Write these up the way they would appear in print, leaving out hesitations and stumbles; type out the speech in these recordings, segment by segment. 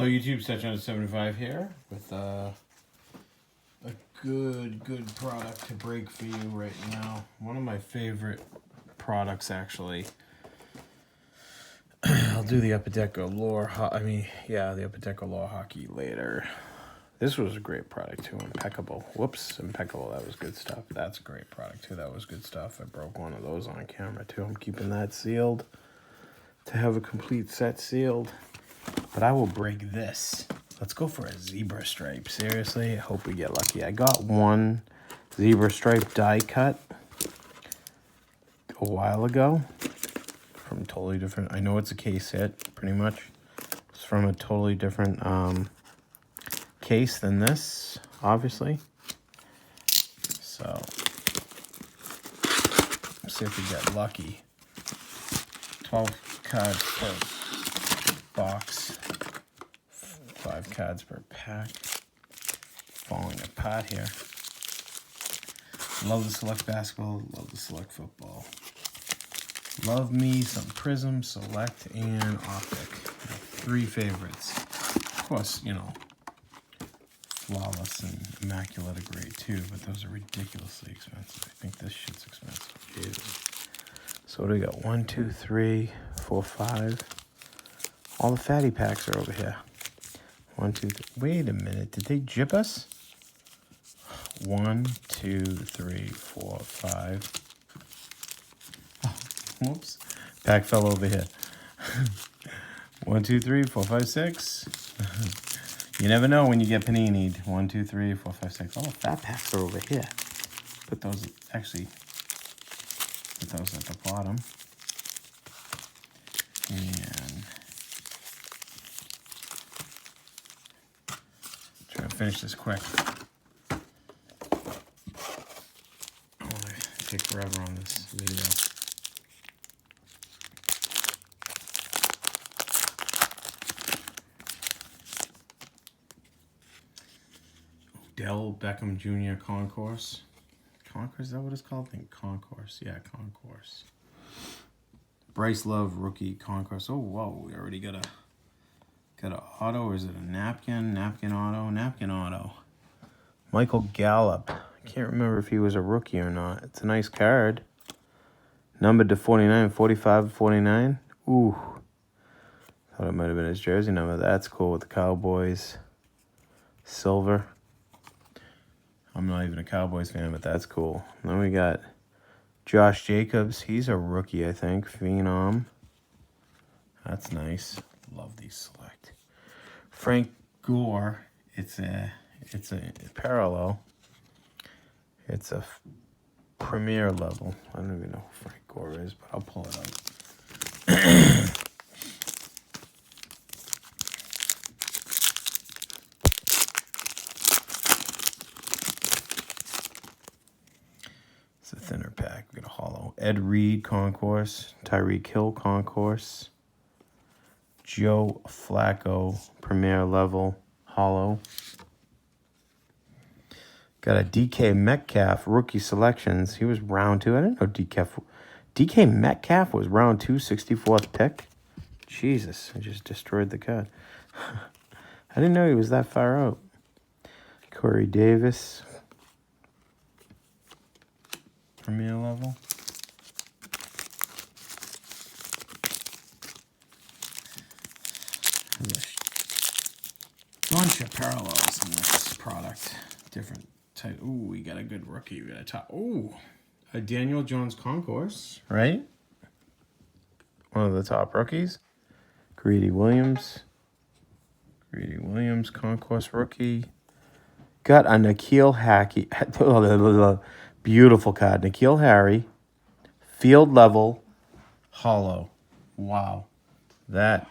Hello YouTube, Setch175 here with a good product to break for you right now. One of my favorite products actually. I'll do the Upper Decker Lore, the Upper Decker Lore Hockey later. This was a great product too, impeccable. Whoops, impeccable, that was good stuff. That's a great product too, that was good stuff. I broke one of those on camera too. I'm keeping that sealed to have a complete set sealed. But I will break this. Let's go for a zebra stripe. Seriously, I hope we get lucky. I got one zebra stripe die cut a while ago from totally different. I know it's a case hit, pretty much. It's from a totally different case than this, obviously. So, let's see if we get lucky. 12 cards per box, 5 cards per pack. Falling apart here. Love the select basketball, love the select football. Love me some Prism, Select, and Optic. My 3 favorites. Of course, you know, Flawless and Immaculate are great too, but those are ridiculously expensive. I think this shit's expensive. Jesus. So what do we got? 1, 2, 3, 4, 5. All the fatty packs are over here. 1, 2, 3. Wait a minute. Did they jip us? 1, 2, 3, 4, 5. Oh, whoops. Pack fell over here. 1, 2, 3, 4, 5, 6. You never know when you get Panini'd. 1, 2, 3, 4, 5, 6. All the fat packs are over here. Put those, actually, put those at the bottom. And try to finish this quick. I want to take forever on this video. Odell Beckham Jr. Concourse. Concourse, is that what it's called? I think Concourse. Yeah, Concourse. Bryce Love rookie Concourse. Oh, whoa, we already got a auto, or is it a napkin? Napkin auto. Michael Gallup. I can't remember if he was a rookie or not. It's a nice card. Numbered to 49, 45, 49. Ooh. Thought it might have been his jersey number. That's cool with the Cowboys. Silver. I'm not even a Cowboys fan, but that's cool. Then we got Josh Jacobs. He's a rookie, I think. Phenom. That's nice. Love these select. Frank Gore. It's a parallel. It's a premier level. I don't even know who Frank Gore is, but I'll pull it up. It's a thinner pack. We got a hollow. Ed Reed Concourse. Tyreek Hill Concourse. Joe Flacco Premier Level Hollow. Got a DK Metcalf Rookie Selections. He was round 2. I didn't know DK Metcalf was round 2, 64th pick. Jesus, I just destroyed the card. I didn't know he was that far out. Corey Davis Premier Level. Bunch of parallels in this product. Different type. Ooh, we got a good rookie. We got a top. Ooh, a Daniel Jones Concourse, right? One of the top rookies. Greedy Williams Concourse rookie. Got a N'Keal Hackey. Beautiful card. N'Keal Harry. Field level. Hollow. Wow. That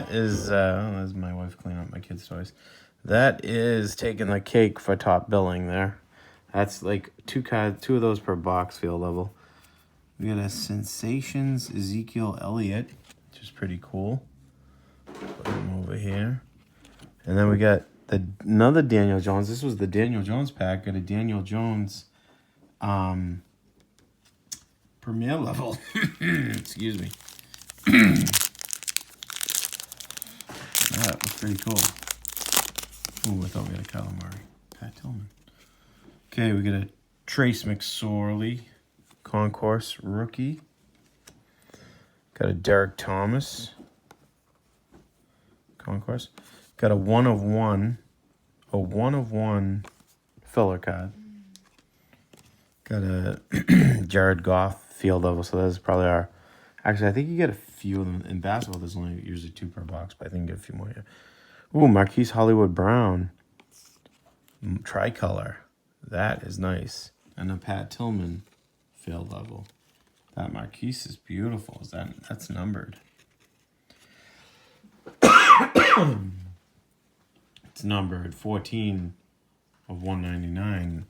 is, that's my wife cleaning up my kids' toys. That is taking the cake for top billing there. That's like 2 of those per box, field level. We got a Sensations Ezekiel Elliott, which is pretty cool. Put him over here. And then we got another Daniel Jones. This was the Daniel Jones pack. Got a Daniel Jones Premier Level. Excuse me. that. Looks pretty cool. Ooh, I thought we had a Calamari. Pat Tillman. Okay, we got a Trace McSorley Concourse rookie. Got a Derek Thomas Concourse. Got a 1/1 filler card. Got a Jared Goff field level, so that's probably our. Actually, I think you get a few of them in basketball. There's only usually 2 per box, but I think you get a few more here. Ooh, Marquise Hollywood Brown tricolor. That is nice. And a Pat Tillman field level. That Marquise is beautiful. That's numbered? It's numbered 14/199.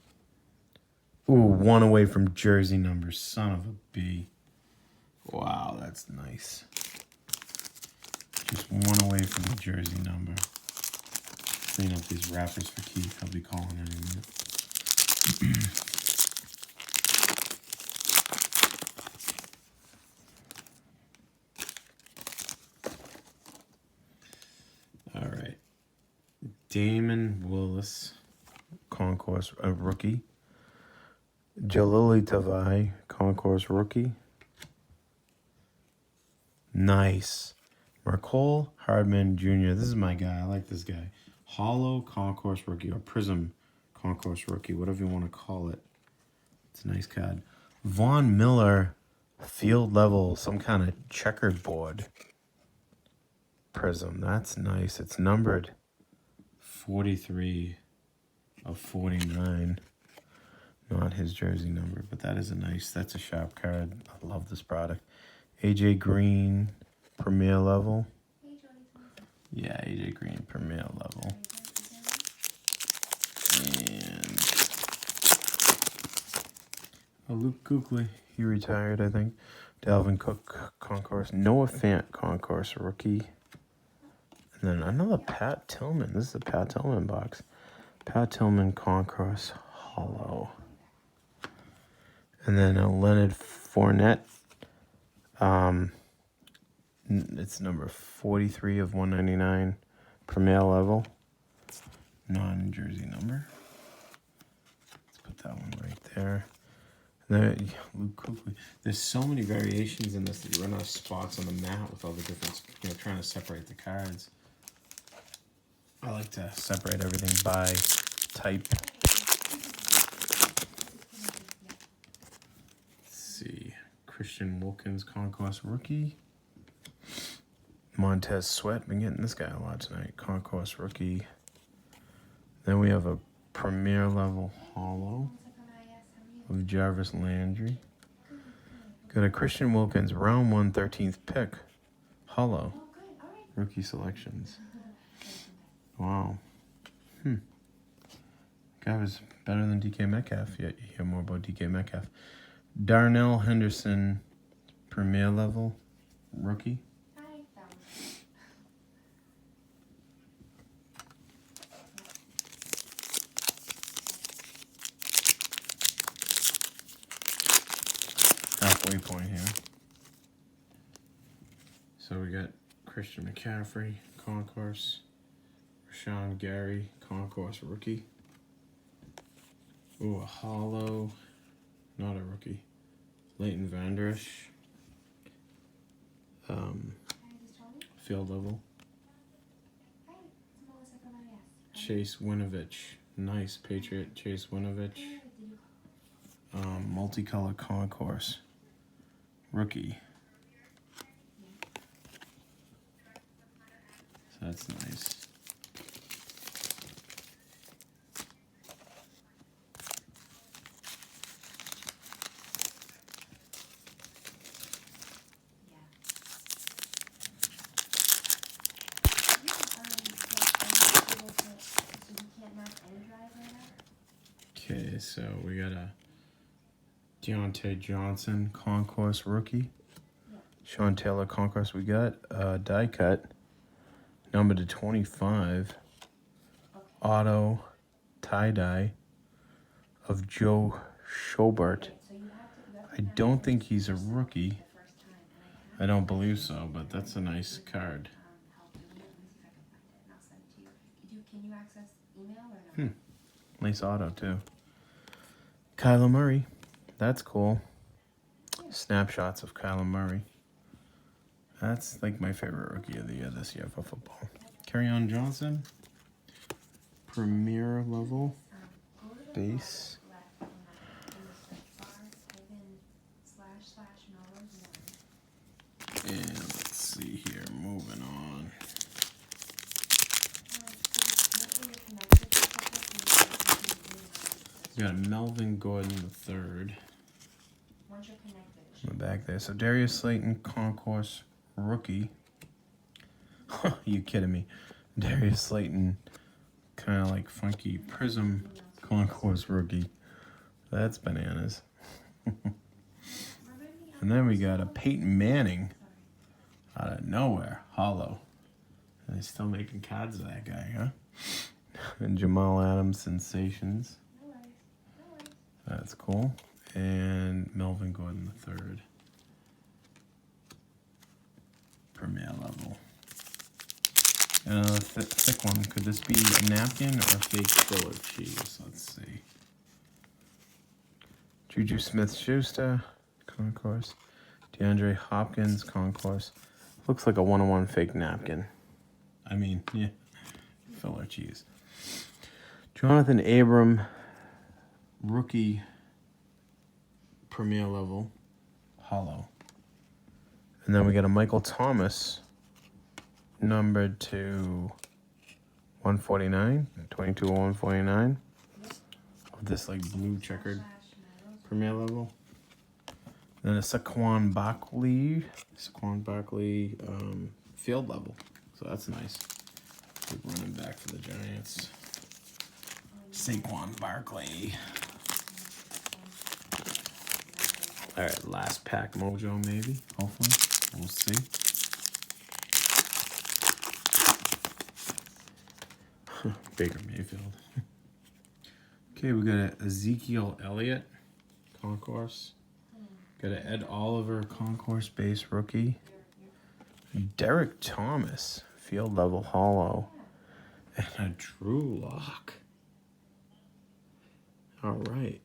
Ooh, 1 away from jersey number. Son of a B. Wow, that's nice. Just 1 away from the jersey number. Clean up these wrappers for Keith. I'll be calling in a minute. All right. Damon Willis, Concourse rookie. Jalili Tavai, Concourse rookie. Nice. Marcole Hardman Jr. This is my guy. I like this guy. Hollow Concourse rookie or Prism Concourse rookie, whatever you want to call it. It's a nice card. Von Miller, field level, some kind of checkered board. Prism. That's nice. It's numbered 43/49. Not his jersey number, but that's a sharp card. I love this product. AJ Green, Premier level. Yeah, AJ Green, Premier level. And Luke Kuechly, he retired, I think. Dalvin Cook, Concourse. Noah Fant, Concourse rookie. And then another Pat Tillman. This is a Pat Tillman box. Pat Tillman, Concourse hollow. And then a Leonard Fournette. It's number 43/199. Premier level. Non-jersey number. Let's put that one right there. And then, there's so many variations in this that you run out of spots on the mat with all the different, trying to separate the cards. I like to separate everything by type. Let's see. Christian Wilkins, Concourse rookie. Montez Sweat, been getting this guy a lot tonight. Concourse rookie. Then we have a Premier level hollow of Jarvis Landry. Got a Christian Wilkins, round 1, 13th pick. Hollow. Rookie selections. Wow. Guy was better than DK Metcalf, yet you hear more about DK Metcalf. Darnell Henderson, Premier level rookie. Halfway point here. So we got Christian McCaffrey, Concourse. Rashawn Gary, Concourse rookie. Ooh, a hollow. Not a rookie. Leighton Vander Esch. Field level. Chase Winovich. Nice Patriot. Chase Winovich. Multicolor Concourse. Rookie. So that's nice. Okay, so we got a Deontay Johnson Concourse rookie. Sean Taylor Concourse. We got a die cut, number to 25. Auto tie-dye of Joe Schobert. I don't think he's a rookie. I don't believe so, but that's a nice card. Can you access email or no? Nice auto, too. Kyler Murray. That's cool. Snapshots of Kyler Murray. That's like my favorite rookie of the year this year for football. Kerryon Johnson. Premier level. Base. And let's see here. Moving on. We got Melvin Gordon III. Once you're connected. In the back there. So Darius Slayton, Concourse rookie. You kidding me? Darius Slayton, kind of like funky Prism Concourse rookie. That's bananas. And then we got a Peyton Manning out of nowhere, hollow. And they're still making cards of that guy, huh? And Jamal Adams, Sensations. That's cool. And Melvin Gordon III. Premier level. Another thick one. Could this be a napkin or a fake filler cheese? Let's see. Juju Smith-Schuster, Concourse. DeAndre Hopkins, Concourse. Looks like a 1-on-1 fake napkin. I mean, yeah, filler cheese. Jonathan Abram, rookie, premier level, hollow. And then we got a Michael Thomas, numbered to 149, 22 or 149. Of this like blue checkered premier level. Then a Saquon Barkley, field level. So that's nice. Good running back for the Giants. Saquon Barkley. All right, last pack mojo maybe, hopefully. We'll see. Baker Mayfield. Okay, we got a Ezekiel Elliott, Concourse. Got an Ed Oliver, Concourse base rookie. Derek Thomas, field level hollow. And a Drew Lock. All right.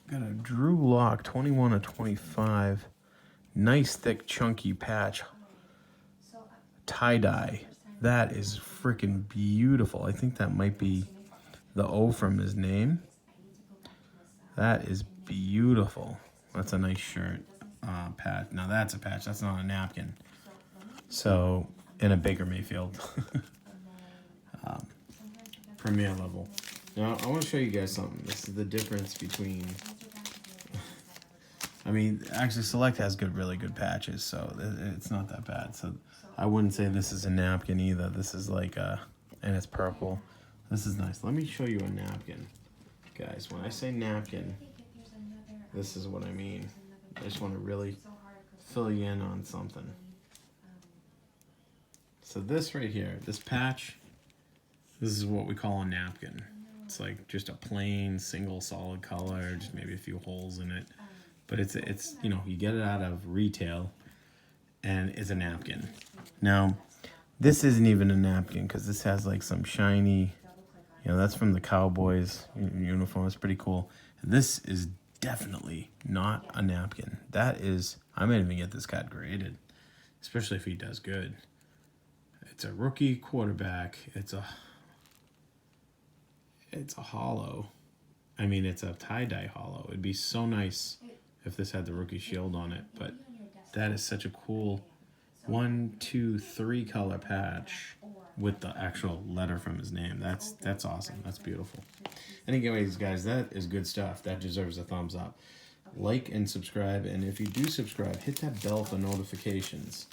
Got a Drew Lock, 21 of 25. Nice, thick, chunky patch. Tie-dye. That is freaking beautiful. I think that might be the O from his name. That is beautiful. That's a nice shirt patch. Now that's a patch. That's not a napkin. So, in a Baker Mayfield. Premier level. Now, I want to show you guys something. This is the difference between... I mean, actually, Select has really good patches, so it's not that bad. So, I wouldn't say this is a napkin either. This is like a... And it's purple. This is nice. Let me show you a napkin. Guys, when I say napkin, this is what I mean. I just want to really fill you in on something. So this right here, this patch, this is what we call a napkin. It's like just a plain single solid color, just maybe a few holes in it. But it's you know, you get it out of retail and it's a napkin. Now, this isn't even a napkin because this has like some shiny, you know, that's from the Cowboys uniform. It's pretty cool. This is definitely not a napkin. That is, I might even get this card graded, especially if he does good. It's a rookie quarterback. It's a hollow. I mean, it's a tie-dye hollow. It'd be so nice if this had the rookie shield on it, but that is such a cool 1, 2, 3 color patch with the actual letter from his name. That's awesome. That's beautiful. Anyways, guys, that is good stuff. That deserves a thumbs up. Like and subscribe, and if you do subscribe, hit that bell for notifications.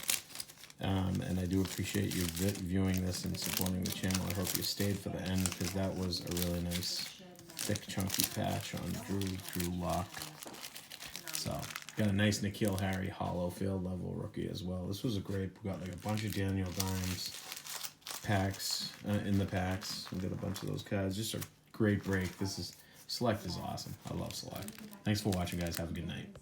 And I do appreciate you viewing this and supporting the channel. I hope you stayed for the end because that was a really nice, thick, chunky patch on Drew Lock. So, got a nice N'Keal Harry hollow field level rookie as well. This was a great, we got like a bunch of Daniel Dimes packs in the packs. We got a bunch of those cards. Just a great break. Select is awesome. I love Select. Thanks for watching, guys. Have a good night.